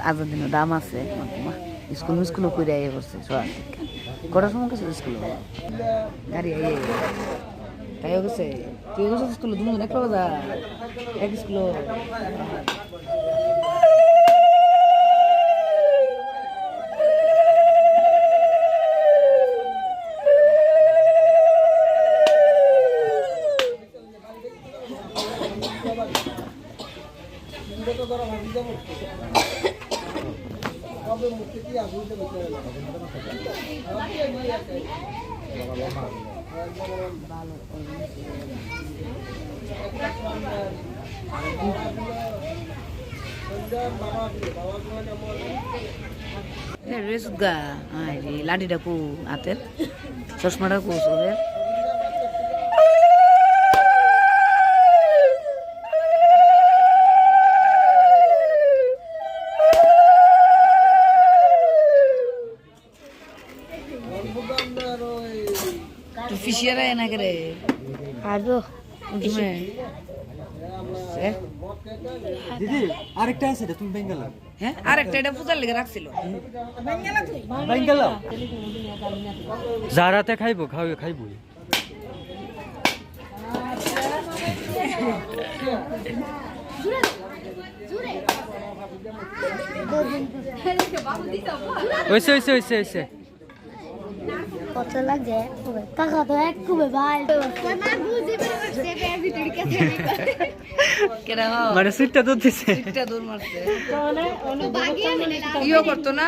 আজ দিন দাম আছে স্কুল মিস্কুলও করে আইয়ে করছে সবার কটার সময় গেছে স্কুল গাড়ি আইয়ে তাই গেছে তুই গেছে স্কুল তুমি এক বাজা এক স্কুল রেসুগা লাঠিটা কু হাতের চশমাটা কু ওদের ফিশিয়ারা এনা করে আরো দিদি আরেকটা আছে এটা তুমি বেঙ্গলা হ্যাঁ আরেকটা এটা পূজার লেগে রাখছিল বেঙ্গলা যারাতে খাইবো খাইবো ওইসে কত লাগে টাকা তো এক খুবই ভাই মানে সুইটটা দৌড় দিছে দূর মারছে ইও করতো না